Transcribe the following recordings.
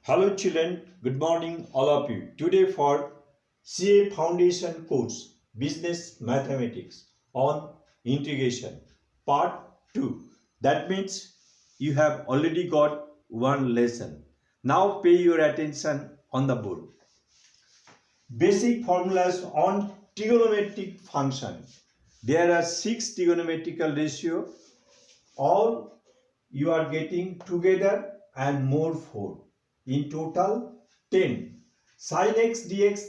Hello children, good morning all of you. Today for CA Foundation course Business Mathematics on Integration Part 2. That means you have already got one lesson. Now pay your attention on the board. Basic formulas on trigonometric function. There are 6 trigonometrical ratio. All you are getting together and more 4. In total 10. Sin x dx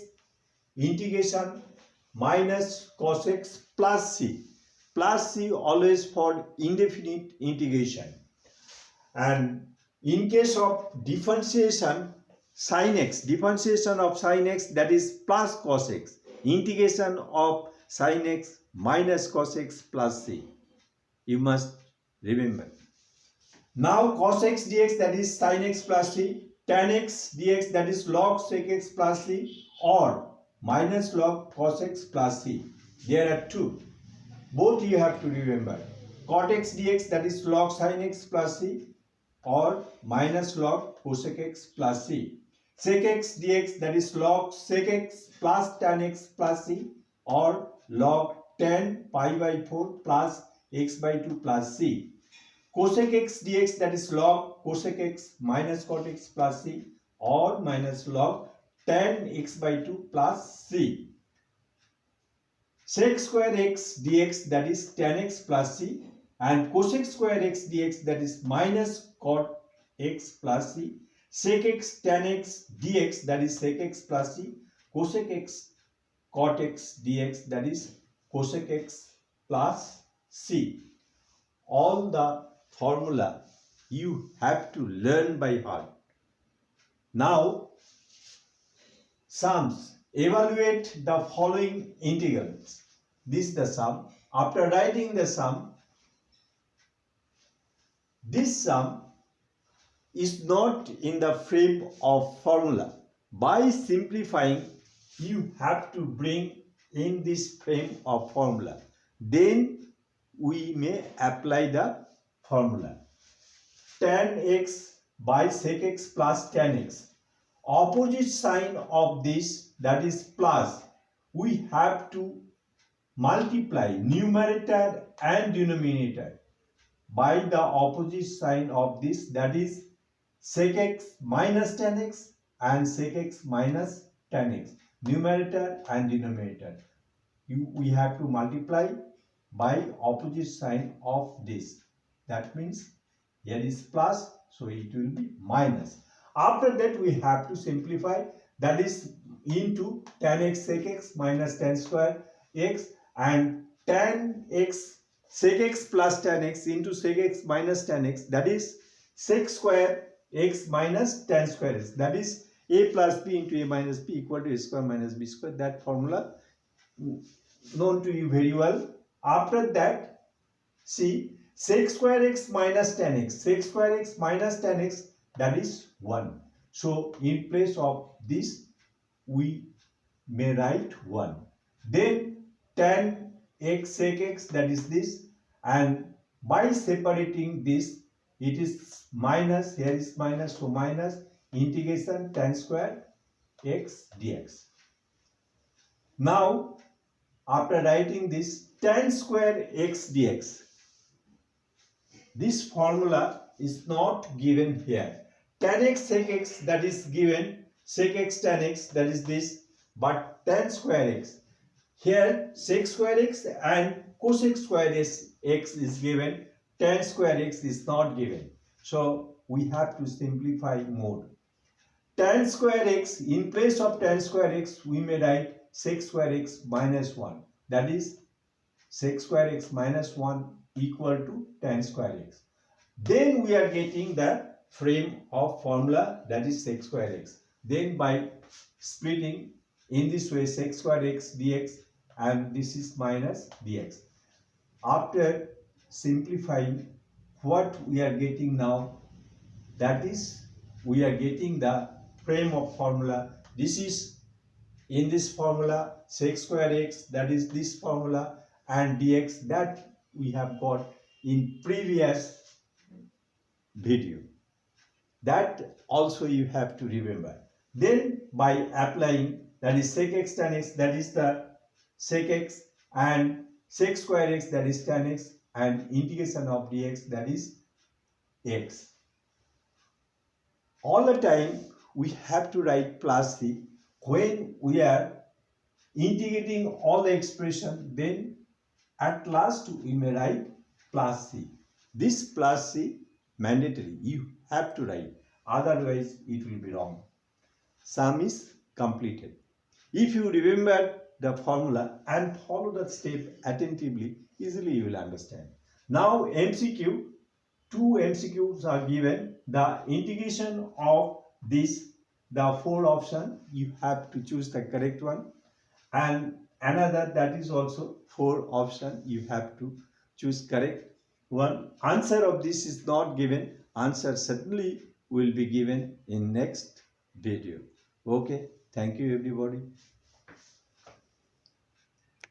integration minus cos x plus c. Plus c always for indefinite integration. And in case of differentiation differentiation of sin x, that is plus cos x. Integration of sin x minus cos x plus c. You must remember. Now cos x dx, that is sin x plus c, tan x dx, that is log sec x plus c, or minus log cos x plus c. There are two. Both you have to remember. Cot x dx, that is log sin x plus c, or minus log cosec x plus c. Sec x dx, that is log sec x plus tan x plus c, or log tan pi by 4 plus x by 2 plus c. Cosec x dx, that is log cosec x minus cot x plus c, or minus log tan x by 2 plus c. Sec square x dx, that is tan x plus c, and cosec square x dx, that is minus cot x plus c. Sec x tan x dx, that is sec x plus c. Cosec x cot x dx, that is cosec x plus c. All the formula you have to learn by heart. Now, sums. Evaluate the following integrals. This is the sum. After writing the sum, this sum is not in the frame of formula. By simplifying, you have to bring in this frame of formula. Then we may apply the formula. Tan x by sec x plus tan x. Opposite sign of this, that is plus, we have to multiply numerator and denominator by the opposite sign of this, that is sec x minus tan x and sec x minus tan x. Numerator and denominator. We have to multiply by opposite sign of this. That means here is plus, so it will be minus. After that we have to simplify, that is into tan x sec x minus tan square x, and tan x sec x plus tan x into sec x minus tan x, that is sec square x minus tan square x, that is a plus b into a minus b equal to a square minus b square. That formula known to you very well. After that, see, sec square x minus tan x, sec square x minus tan x, that is 1. So in place of this we may write 1. Then tan x sec x, that is this, and by separating this, it is minus, here is minus, so minus integration tan square x dx. Now after writing this tan square x dx, this formula is not given here. Tan x sec x, that is given, sec x tan x, that is this, but tan square x. Here sec square x and cosec square x is given, tan square x is not given. So we have to simplify more. Tan square x, in place of tan square x, we may write sec square x minus 1. That is sec square x minus 1 equal to tan square x. Then we are getting the frame of formula, that is sec square x. Then by splitting in this way, sec square x dx, and this is minus dx. After simplifying, what we are getting now, that is we are getting the frame of formula. This is in this formula sec square x, that is this formula, and dx that we have got in previous video. That also you have to remember. Then by applying, that is sec x tan x, that is the sec x, and sec square x, that is tan x, and integration of dx, that is x. All the time we have to write plus c. When we are integrating all the expression, then at last we may write plus c. This plus c mandatory, you have to write, otherwise it will be wrong. Sum is completed. If you remember the formula and follow the step attentively, easily you will understand. Now MCQ, two MCQs are given. The integration of this, the four option, you have to choose the correct one, and another, that is also four option, you have to choose correct one. Answer of this is not given. Answer certainly will be given in next video. Okay, thank you everybody.